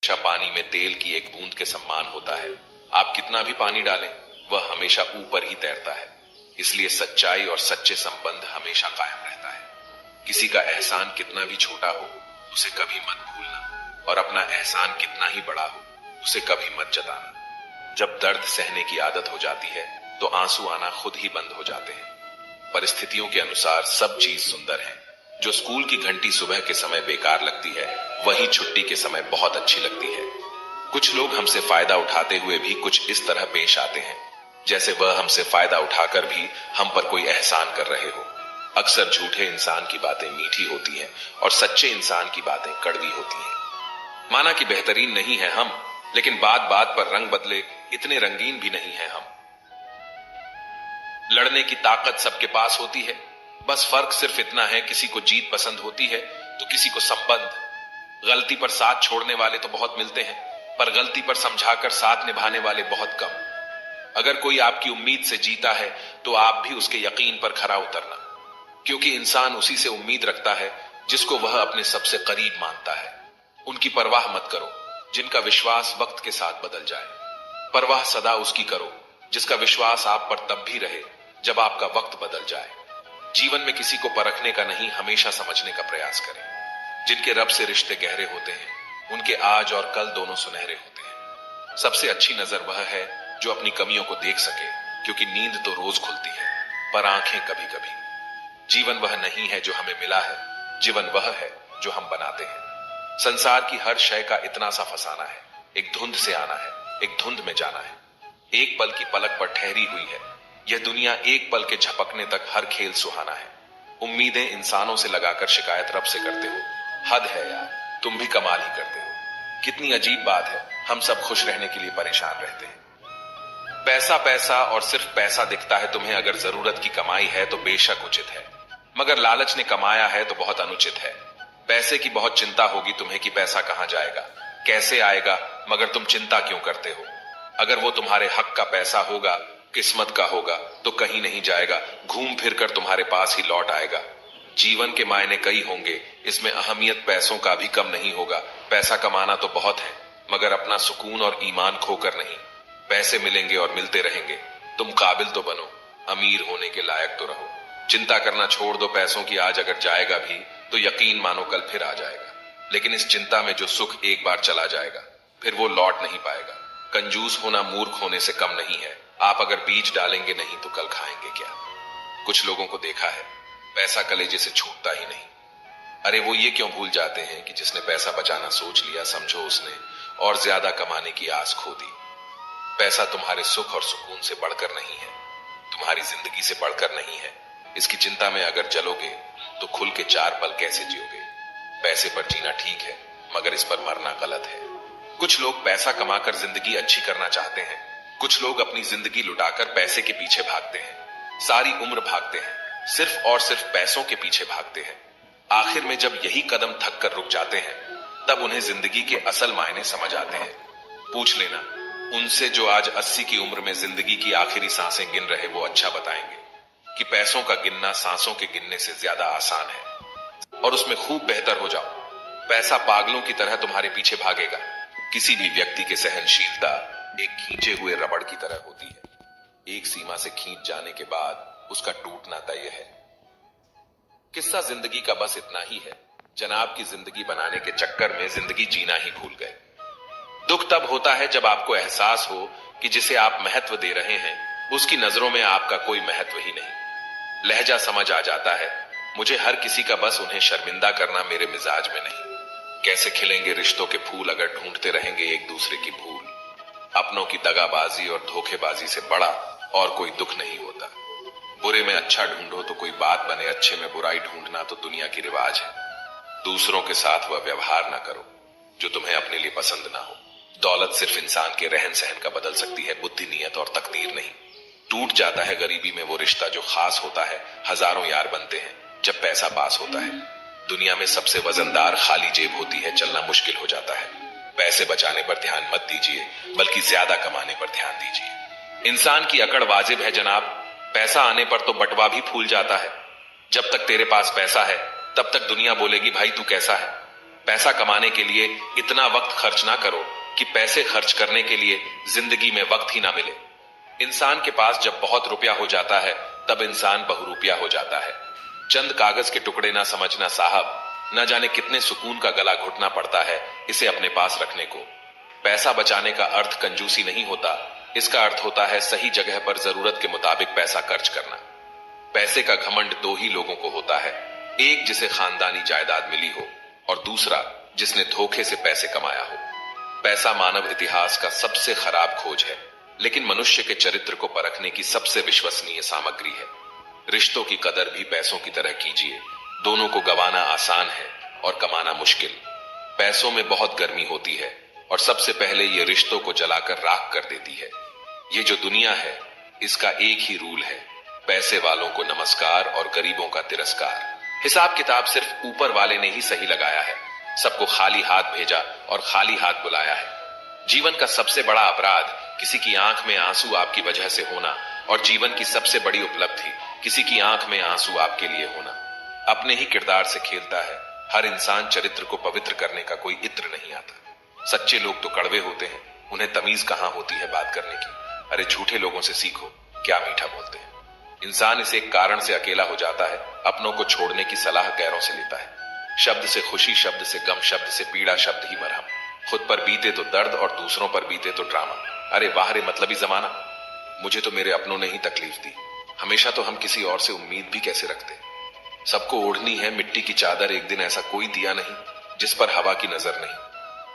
हमेशा पानी में तेल की एक बूंद के समान होता है। आप कितना भी पानी डालें, वह हमेशा ऊपर ही तैरता है। इसलिए सच्चाई और सच्चे संबंध हमेशा कायम रहता है। किसी का एहसान कितना भी छोटा हो, उसे कभी मत भूलना, और अपना एहसान कितना ही बड़ा हो, उसे कभी मत जताना। जब दर्द सहने की आदत हो जाती है, तो आंसू आना खुद ही बंद हो जाते हैं। परिस्थितियों के अनुसार सब चीज सुंदर है। जो स्कूल की घंटी सुबह के समय बेकार लगती है, वही छुट्टी के समय बहुत अच्छी लगती है। कुछ लोग हमसे फायदा उठाते हुए भी कुछ इस तरह पेश आते हैं, जैसे वह हमसे फायदा उठाकर भी हम पर कोई एहसान कर रहे हो। अक्सर झूठे इंसान की बातें मीठी होती हैं और सच्चे इंसान की बातें कड़वी होती हैं। माना कि बेहतरीन नहीं है हम, लेकिन बात बात पर रंग बदले इतने रंगीन भी नहीं है हम। लड़ने की ताकत सबके पास होती है, बस फर्क सिर्फ इतना है, किसी को जीत पसंद होती है तो किसी को संबंध। गलती पर साथ छोड़ने वाले तो बहुत मिलते हैं, पर गलती पर समझाकर साथ निभाने वाले बहुत कम। अगर कोई आपकी उम्मीद से जीता है, तो आप भी उसके यकीन पर खरा उतरना, क्योंकि इंसान उसी से उम्मीद रखता है जिसको वह अपने सबसे करीब मानता है। उनकी परवाह मत करो जिनका विश्वास वक्त के साथ बदल जाए। परवाह सदा उसकी करो जिसका विश्वास आप पर तब भी रहे जब आपका वक्त बदल जाए। जीवन में किसी को परखने का नहीं, हमेशा समझने का प्रयास करें। जिनके रब से रिश्ते गहरे होते हैं, उनके आज और कल दोनों सुनहरे होते हैं। सबसे अच्छी नजर वह है जो अपनी कमियों को देख सके, क्योंकि नींद तो रोज खुलती है, पर आंखें कभी कभी। जीवन वह नहीं है जो हमें मिला है, जीवन वह है जो हम बनाते हैं। संसार की हर शय का इतना सा फसाना है, एक धुंध से आना है, एक धुंध में जाना है। एक पल की पलक पर ठहरी हुई है यह दुनिया, एक पल के झपकने तक हर खेल सुहाना है। उम्मीदें इंसानों से लगाकर शिकायत रब से करते हो, हद है यार, तुम भी कमाल ही करते हो। कितनी अजीब बात है, हम सब खुश रहने के लिए परेशान रहते हैं। पैसा पैसा और सिर्फ पैसा दिखता है तुम्हें। अगर जरूरत की कमाई है तो बेशक उचित है, मगर लालच ने कमाया है तो बहुत अनुचित है। पैसे की बहुत चिंता होगी तुम्हें कि पैसा कहां जाएगा, कैसे आएगा, मगर तुम चिंता क्यों करते हो? अगर वो तुम्हारे हक का पैसा होगा, किस्मत का होगा, तो कहीं नहीं जाएगा, घूम फिर कर तुम्हारे पास ही लौट आएगा। जीवन के मायने कई होंगे, इसमें अहमियत पैसों का भी कम नहीं होगा। पैसा कमाना तो बहुत है, मगर अपना सुकून और ईमान खोकर नहीं। पैसे मिलेंगे और मिलते रहेंगे, तुम काबिल तो बनो, अमीर होने के लायक तो रहो। चिंता करना छोड़ दो, पैसों की आज अगर जाएगा भी तो यकीन मानो कल फिर आ जाएगा। लेकिन इस चिंता में जो सुख एक बार चला जाएगा, फिर वो लौट नहीं पाएगा। कंजूस होना मूर्ख होने से कम नहीं है। आप अगर बीज डालेंगे नहीं तो कल खाएंगे क्या? कुछ लोगों को देखा है, पैसा कलेजे से छूटता ही नहीं। अरे वो ये क्यों भूल जाते हैं कि जिसने पैसा बचाना सोच लिया, समझो उसने और ज्यादा कमाने की आस खो दी। पैसा तुम्हारे सुख और सुकून से बढ़कर नहीं है, तुम्हारी जिंदगी से बढ़कर नहीं है। इसकी चिंता में अगर जलोगे तो खुल के 4 पल कैसे जियोगे? पैसे पर जीना ठीक है, मगर इस पर मरना गलत है। कुछ लोग पैसा कमाकर जिंदगी अच्छी करना चाहते हैं, कुछ लोग अपनी जिंदगी लुटाकर पैसे के पीछे भागते हैं। सारी उम्र भागते हैं, सिर्फ और सिर्फ पैसों के पीछे भागते हैं। आखिर में जब यही कदम थक कर रुक जाते हैं, तब उन्हें जिंदगी के असल मायने समझ आते हैं। पूछ लेना उनसे जो आज 80 की उम्र में जिंदगी की आखिरी सांसें गिन रहे, वो अच्छा बताएंगे कि पैसों का गिनना सांसों के गिनने से ज्यादा आसान है। और उसमें खूब बेहतर हो जाओ। पैसा पागलों की तरह तुम्हारे पीछे भागेगा। किसी भी व्यक्ति की सहनशीलता एक खींचे हुए रबड़ की तरह होती है। एक सीमा से खींच जाने के बाद उसका टूटना तय है। किस्सा जिंदगी का बस इतना ही है, जनाब की जिंदगी बनाने के चक्कर में जिंदगी जीना ही भूल गए। दुख तब होता है जब आपको एहसास हो कि जिसे आप महत्व दे रहे हैं, उसकी नजरों में आपका कोई महत्व ही नहीं। लहजा समझ आ जाता है, मुझे हर किसी का बस उन्हें शर्मिंदा करना मेरे मिजाज में नहीं। कैसे खिलेंगे रिश्तों के फूल अगर ढूंढते रहेंगे एक दूसरे की भूल। अपनों की दगाबाजी और धोखेबाजी से बड़ा और कोई दुख नहीं होता। बुरे में अच्छा ढूंढो तो कोई बात बने, अच्छे में बुराई ढूंढना तो दुनिया की रिवाज है। दूसरों के साथ वह व्यवहार ना करो जो तुम्हें अपने लिए पसंद ना हो। दौलत सिर्फ इंसान के रहन सहन का बदल सकती है, बुद्धि, नीयत और तकदीर नहीं। टूट जाता है गरीबी में वो रिश्ता जो खास होता है। हजारों यार बनते हैं जब पैसा पास होता है। दुनिया में सबसे वजनदार खाली जेब होती है, चलना मुश्किल हो जाता है। पैसे बचाने पर ध्यान मत दीजिए, बल्कि ज्यादा कमाने पर ध्यान दीजिए। इंसान की अकड़ वाजिब है जनाब, पैसा आने पर तो बटवा भी फूल जाता है। जब तक तेरे पास पैसा है, तब तक दुनिया बोलेगी भाई तू कैसा है। पैसा कमाने के लिए इतना वक्त खर्च ना करो कि पैसे खर्च करने के लिए जिंदगी में वक्त ही ना मिले। इंसान के पास जब बहुत रुपया हो जाता है तब इंसान बहुरूपिया हो जाता है। चंद कागज के टुकड़े ना समझना साहब, न जाने कितने सुकून का गला घुटना पड़ता है इसे अपने पास रखने को। पैसा बचाने का अर्थ कंजूसी नहीं होता, इसका अर्थ होता है सही जगह पर जरूरत के मुताबिक पैसा खर्च करना। पैसे का घमंड दो ही लोगों को होता है, एक जिसे खानदानी जायदाद मिली हो और दूसरा जिसने धोखे से पैसे कमाया हो। पैसा मानव इतिहास का सबसे खराब खोज है, लेकिन मनुष्य के चरित्र को परखने की सबसे विश्वसनीय सामग्री है। रिश्तों की कदर भी पैसों की तरह कीजिए, दोनों को गंवाना आसान है और कमाना मुश्किल। पैसों में बहुत गर्मी होती है और सबसे पहले ये रिश्तों को जलाकर राख कर देती है। ये जो दुनिया है इसका एक ही रूल है, पैसे वालों को नमस्कार और गरीबों का तिरस्कार। हिसाब किताब सिर्फ ऊपर वाले ने ही सही लगाया है, सबको खाली हाथ भेजा और खाली हाथ बुलाया है। जीवन का सबसे बड़ा अपराध किसी की आंख में आंसू आपकी वजह से होना और जीवन की सबसे बड़ी उपलब्धि किसी की आंख में आंसू आपके लिए होना। अपने ही किरदार से खेलता है हर इंसान, चरित्र को पवित्र करने का कोई इत्र नहीं आता। सच्चे लोग तो कड़वे होते हैं, उन्हें तमीज कहां होती है बात करने की। अरे झूठे लोगों से सीखो, क्या मीठा बोलते हैं। इंसान इस एक कारण से अकेला हो जाता है, अपनों को छोड़ने की सलाह गैरों से लेता है। शब्द से खुशी, शब्द से गम, शब्द से पीड़ा, शब्द ही मरहम। खुद पर बीते तो दर्द और दूसरों पर बीते तो ड्रामा। अरे वाह रे मतलबी जमाना। मुझे तो मेरे अपनों ने ही तकलीफ दी, हमेशा तो हम किसी और से उम्मीद भी कैसे रखते। सबको ओढ़नी है मिट्टी की चादर, एक दिन ऐसा कोई दिया नहीं जिस पर हवा की नजर नहीं।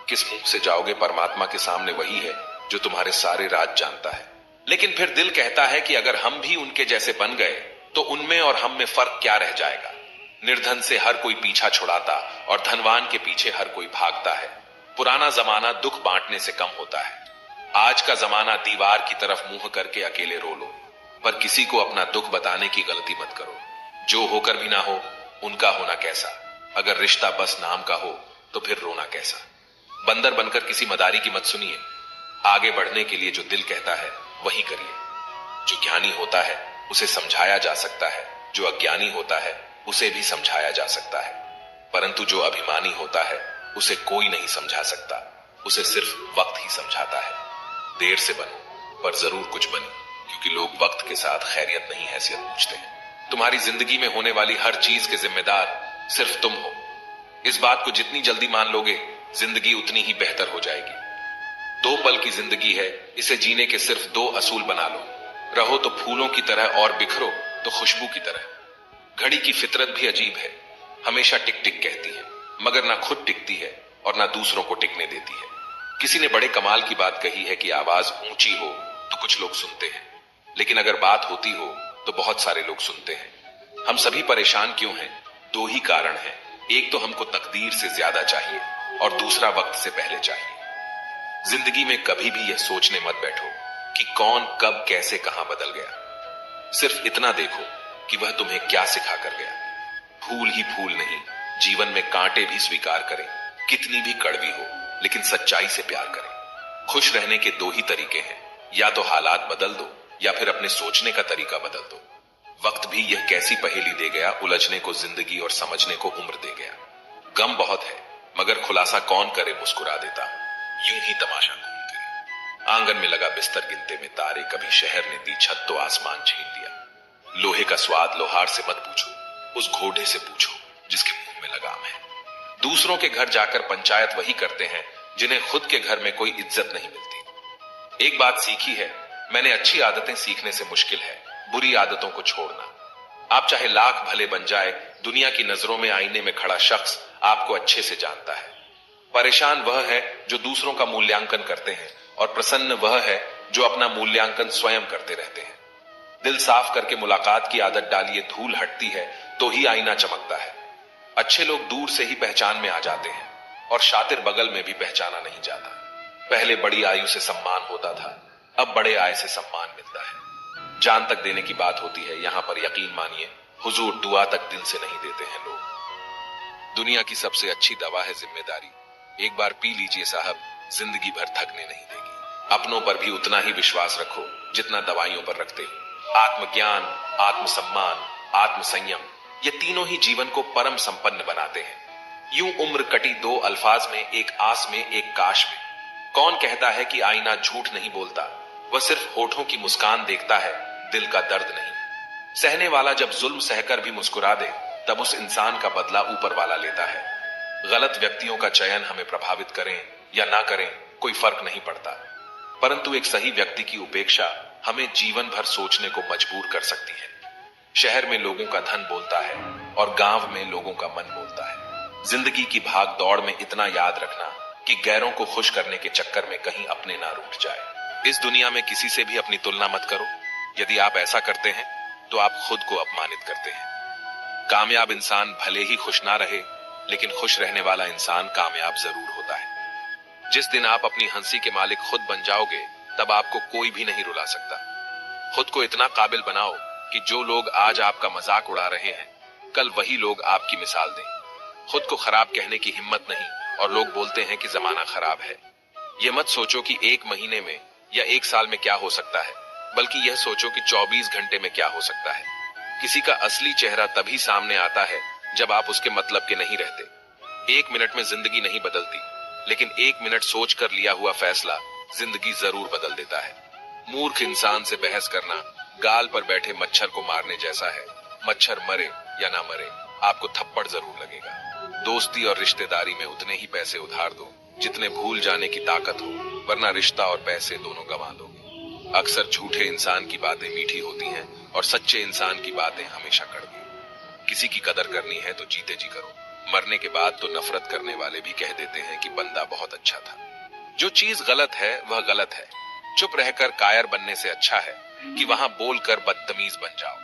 किस मुंह से जाओगे परमात्मा के सामने, वही है जो तुम्हारे सारे राज जानता है। लेकिन फिर दिल कहता है कि अगर हम भी उनके जैसे बन गए तो उनमें और हम में फर्क क्या रह जाएगा। निर्धन से हर कोई पीछा छुड़ाता और धनवान के पीछे हर कोई भागता है। पुराना जमाना दुख बांटने से कम होता है, आज का जमाना दीवार की तरफ मुंह करके अकेले रो लो। पर किसी को अपना दुख बताने की गलती मत करो, जो होकर भी ना हो उनका होना कैसा। अगर रिश्ता बस नाम का हो तो फिर रोना कैसा। बंदर बनकर किसी मदारी की मत सुनिए, आगे बढ़ने के लिए जो दिल कहता है वही करिए। जो ज्ञानी होता है उसे समझाया जा सकता है, जो अज्ञानी होता है उसे भी समझाया जा सकता है, परंतु जो अभिमानी होता है उसे कोई नहीं समझा सकता, उसे सिर्फ वक्त ही समझाता है। देर से बनो पर जरूर कुछ बने, क्योंकि लोग वक्त के साथ खैरियत नहीं हैसियत पूछते हैं। तुम्हारी जिंदगी में होने वाली हर चीज के जिम्मेदार सिर्फ तुम हो। इस बात को जितनी जल्दी मान लोगे जिंदगी उतनी ही बेहतर हो जाएगी। 2 पल की जिंदगी है, इसे जीने के सिर्फ 2 असूल बना लो। रहो तो फूलों की तरह और बिखरो तो खुशबू की तरह। घड़ी की फितरत भी अजीब है, हमेशा टिक टिक कहती है, मगर ना खुद टिकती है और ना दूसरों को टिकने देती है। किसी ने बड़े कमाल की बात कही है कि आवाज ऊंची हो तो कुछ लोग सुनते हैं, लेकिन अगर बात होती हो तो बहुत सारे लोग सुनते हैं। हम सभी परेशान क्यों हैं? 2 ही कारण हैं, एक तो हमको तकदीर से ज्यादा चाहिए और दूसरा वक्त से पहले चाहिए। जिंदगी में कभी भी यह सोचने मत बैठो कि कौन कब कैसे कहां बदल गया। सिर्फ इतना देखो कि वह तुम्हें क्या सिखा कर गया। फूल ही फूल नहीं, जीवन में कांटे भी स्वीकार करें, कितनी भी कड़वी हो लेकिन सच्चाई से प्यार करें। खुश रहने के 2 ही तरीके हैं, या तो हालात बदल दो या फिर अपने सोचने का तरीका बदल दो। वक्त भी यह कैसी पहेली दे गया, उलझने को जिंदगी और समझने को उम्र दे गया। गम बहुत है मगर खुलासा कौन करे, मुस्कुरा देता हूं यूं ही तमाशा कौन करे। आंगन में लगा बिस्तर गिनते में तारे, कभी शहर ने दी छत तो आसमान छीन लिया। लोहे का स्वाद लोहार से मत पूछो, उस घोड़े से पूछो जिसके मुंह में लगाम है। दूसरों के घर जाकर पंचायत वही करते हैं जिन्हें खुद के घर में कोई इज्जत नहीं मिलती। एक बात सीखी है मैंने, अच्छी आदतें सीखने से मुश्किल है बुरी आदतों को छोड़ना। आप चाहे लाख भले बन जाए, दुनिया की नजरों में आईने में खड़ा शख्स आपको अच्छे से जानता है। परेशान वह है जो दूसरों का मूल्यांकन करते हैं और प्रसन्न वह है जो अपना मूल्यांकन स्वयं करते रहते हैं। दिल साफ करके मुलाकात की आदत डालिए, धूल हटती है तो ही आईना चमकता है। अच्छे लोग दूर से ही पहचान में आ जाते हैं और शातिर बगल में भी पहचाना नहीं जाता। पहले बड़ी आयु से सम्मान होता था, अब बड़े आय से सम्मान मिलता है। जान तक देने की बात होती है, यहां पर यकीन मानिए हुजूर दुआ तक दिल से नहीं देते हैं लोग। दुनिया की सबसे अच्छी दवा है जिम्मेदारी, एक बार पी लीजिए साहब, जिंदगी भर थकने नहीं देगी। अपनों पर भी उतना ही विश्वास रखो जितना दवाइयों पर रखते हो। आत्मज्ञान, आत्मसम्मान, आत्मसंयम, ये तीनों ही जीवन को परम संपन्न बनाते हैं। यूं उम्र कटी दो अल्फाज में, एक आस में एक काश में। कौन कहता है कि आईना झूठ नहीं बोलता, वह सिर्फ होठों की मुस्कान देखता है, दिल का दर्द नहीं। सहने वाला जब जुल्म सहकर भी मुस्कुरा दे, तब उस इंसान का बदला ऊपर वाला लेता है। गलत व्यक्तियों का चयन हमें प्रभावित करें या ना करें कोई फर्क नहीं पड़ता, परंतु एक सही व्यक्ति की उपेक्षा हमें जीवन भर सोचने को मजबूर कर सकती है। शहर में लोगों का धन बोलता है और गांव में लोगों का मन बोलता है। जिंदगी की भाग दौड़ में इतना याद रखना कि गैरों को खुश करने के चक्कर में कहीं अपने ना रूठ जाए। इस दुनिया में किसी से भी अपनी तुलना मत करो। यदि आप ऐसा करते हैं तो आप खुद को अपमानित करते हैं। कामयाब इंसान भले ही खुश ना रहे, लेकिन खुश रहने वाला इंसान कामयाब जरूर होता है। जिस दिन आप अपनी हंसी के मालिक खुद बन जाओगे, तब आपको कोई भी नहीं रुला सकता। खुद को इतना काबिल बनाओ कि जो लोग आज आपका मजाक उड़ा रहे हैं, कल वही लोग आपकी मिसाल दें। खुद को खराब कहने की हिम्मत नहीं, और लोग बोलते हैं कि जमाना खराब है। यह मत सोचो कि एक महीने में या एक साल में क्या हो सकता है, बल्कि यह सोचो कि 24 घंटे में क्या हो सकता है। किसी का असली चेहरा तभी सामने आता है जब आप उसके मतलब के नहीं रहते। एक मिनट में जिंदगी नहीं बदलती, लेकिन एक मिनट सोच कर लिया हुआ फैसला जिंदगी जरूर बदल देता है। मूर्ख इंसान से बहस करना गाल पर बैठे मच्छर को मारने जैसा है। मच्छर मरे या ना मरे, आपको थप्पड़ जरूर लगेगा। दोस्ती और रिश्तेदारी में उतने ही पैसे उधार दो जितने भूल जाने की ताकत हो, वरना रिश्ता और पैसे दोनों गंवा दोगे। अक्सर झूठे इंसान की बातें मीठी होती हैं और सच्चे इंसान की बातें हमेशा कड़वी। किसी की कदर करनी है तो जीते जी करो। मरने के बाद तो नफरत करने वाले भी कह देते हैं कि बंदा बहुत अच्छा था। जो चीज गलत है वह गलत है। चुप रहकर कायर बनने से अच्छा है कि वहां बोलकर बदतमीज बन जाओ।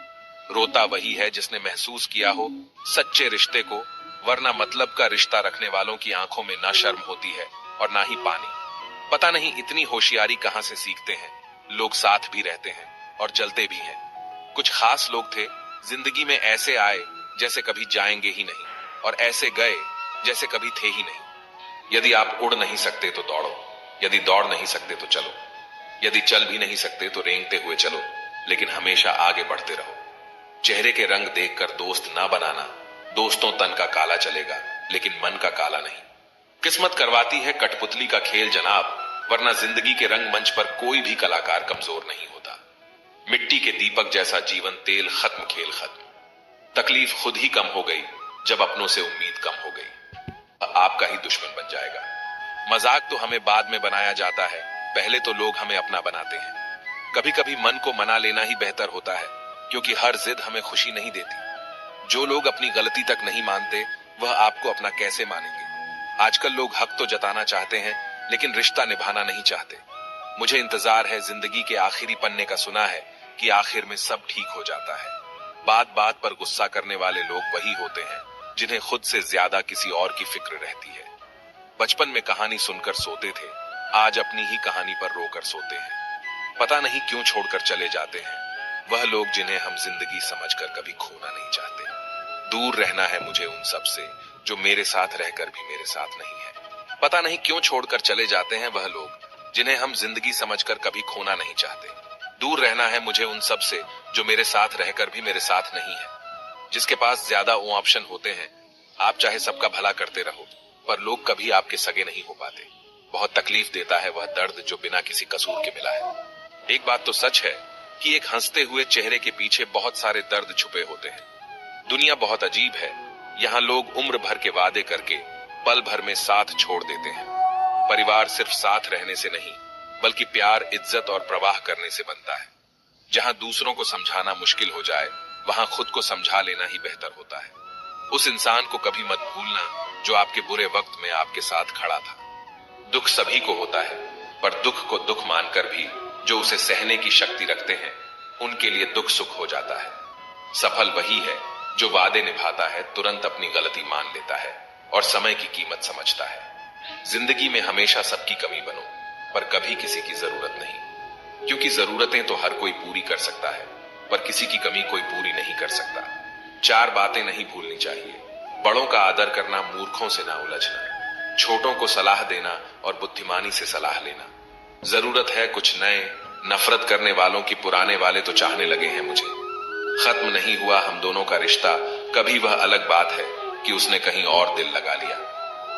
रोता वही है जिसने महसूस किया हो सच्चे रिश्ते को, वरना मतलब का रिश्ता रखने वालों की आंखों में ना शर्म होती है और ना ही पानी। पता नहीं इतनी होशियारी कहां से सीखते हैं। लोग साथ भी रहते हैं और जलते भी हैं। कुछ खास लोग थे, जिंदगी में ऐसे आए जैसे कभी जाएंगे ही नहीं, और ऐसे गए जैसे कभी थे ही नहीं। यदि आप उड़ नहीं सकते तो दौड़ो, यदि दौड़ नहीं सकते तो चलो, यदि चल भी नहीं सकते तो रेंगते हुए चलो, लेकिन हमेशा आगे बढ़ते रहो। चेहरे के रंग देखकर दोस्त ना बनाना। दोस्तों तन का काला चलेगा, लेकिन मन का काला नहीं। किस्मत करवाती है कठपुतली का खेल जनाब, वरना जिंदगी के रंगमंच पर कोई भी कलाकार कमजोर नहीं होता। मिट्टी के दीपक जैसा जीवन तेल खत्म, खेल खत्म। तकलीफ खुद ही कम हो गई जब अपनों से उम्मीद कम हो गई। आपका ही दुश्मन बन जाएगा। मजाक तो हमें बाद में बनाया जाता है, पहले तो लोग हमें अपना बनाते हैं। कभी कभी मन को मना लेना ही बेहतर होता है, क्योंकि हर जिद हमें खुशी नहीं देती। जो लोग अपनी गलती तक नहीं मानते, वह आपको अपना कैसे मानेंगे। आजकल लोग हक तो जताना चाहते हैं, लेकिन रिश्ता निभाना नहीं चाहते। मुझे इंतजार है जिंदगी के आखिरी पन्ने का, सुना है कि आखिर में सब ठीक हो जाता है। बात बात पर गुस्सा करने वाले लोग वही होते हैं जिन्हें खुद से ज्यादा किसी और की फिक्र रहती है। बचपन में कहानी सुनकर सोते थे, आज अपनी ही कहानी पर रोकर सोते हैं। पता नहीं क्यों छोड़कर चले जाते हैं वह लोग जिन्हें हम जिंदगी समझकर कभी खोना नहीं चाहते। दूर रहना है मुझे उन सब से जो मेरे साथ रहकर भी मेरे साथ नहीं है। पता नहीं क्यों छोड़कर चले जाते हैं वह लोग जिन्हें हम जिंदगी समझकर कभी खोना नहीं चाहते। दूर रहना है मुझे उन सब से जो मेरे साथ रहकर भी मेरे साथ नहीं है। जिसके पास ज्यादा ऑप्शन होते हैं, आप चाहे सबका भला करते रहो, पर लोग कभी आपके सगे नहीं हो पाते। बहुत तकलीफ देता है वह दर्द जो बिना किसी कसूर के मिला है। एक बात तो सच है कि एक हंसते हुए चेहरे के पीछे बहुत सारे दर्द छुपे होते हैं। दुनिया बहुत अजीब है, यहाँ लोग उम्र भर के वादे करके पल भर में साथ छोड़ देते हैं। परिवार सिर्फ साथ रहने से नहीं, बल्कि प्यार, इज्जत और प्रवाह करने से बनता है। जहां दूसरों को समझाना मुश्किल हो जाए, वहां खुद को समझा लेना ही बेहतर होता है। उस इंसान को कभी मत भूलना जो आपके बुरे वक्त में आपके साथ खड़ा था। दुख सभी को होता है, पर दुख को दुख मानकर भी जो उसे सहने की शक्ति रखते हैं, उनके लिए दुख सुख हो जाता है। सफल वही है जो वादे निभाता है, तुरंत अपनी गलती मान लेता है और समय की कीमत समझता है। जिंदगी में हमेशा सबकी कमी बनो, पर कभी किसी की जरूरत नहीं, क्योंकि जरूरतें तो हर कोई पूरी कर सकता है, पर किसी की कमी कोई पूरी नहीं कर सकता। 4 बातें नहीं भूलनी चाहिए। बड़ों का आदर करना, मूर्खों से ना उलझना, छोटों को सलाह देना और बुद्धिमानी से सलाह लेना। जरूरत है कुछ नए, नफरत करने वालों की पुराने वाले तो चाहने लगे हैं मुझे। खत्म नहीं हुआ हम दोनों का रिश्ता, कभी वह अलग बात है कि उसने कहीं और दिल लगा लिया।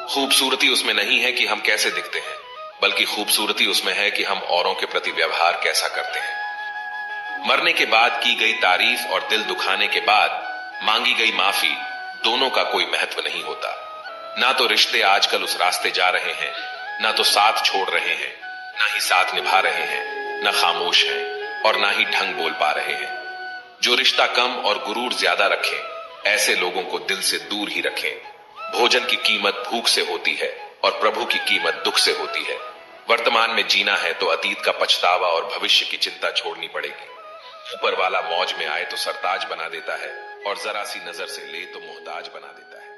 खूबसूरती उसमें नहीं है कि हम कैसे दिखते हैं, बल्कि खूबसूरती उसमें है कि हम औरों के प्रति व्यवहार कैसा करते हैं। मरने के बाद की गई तारीफ और दिल दुखाने के बाद मांगी गई माफी, दोनों का कोई महत्व नहीं होता। ना तो रिश्ते आजकल उस रास्ते जा रहे हैं, ना तो साथ छोड़ रहे हैं, ना ही साथ निभा रहे हैं, ना खामोश हैं और ना ही ढंग बोल पा रहे हैं। जो रिश्ता कम और गुरूर ज्यादा रखे, ऐसे लोगों को दिल से दूर ही रखें। भोजन की कीमत भूख से होती है और प्रभु की कीमत दुख से होती है। वर्तमान में जीना है तो अतीत का पछतावा और भविष्य की चिंता छोड़नी पड़ेगी। ऊपर वाला मौज में आए तो सरताज बना देता है और जरा सी नजर से ले तो मोहताज बना देता है।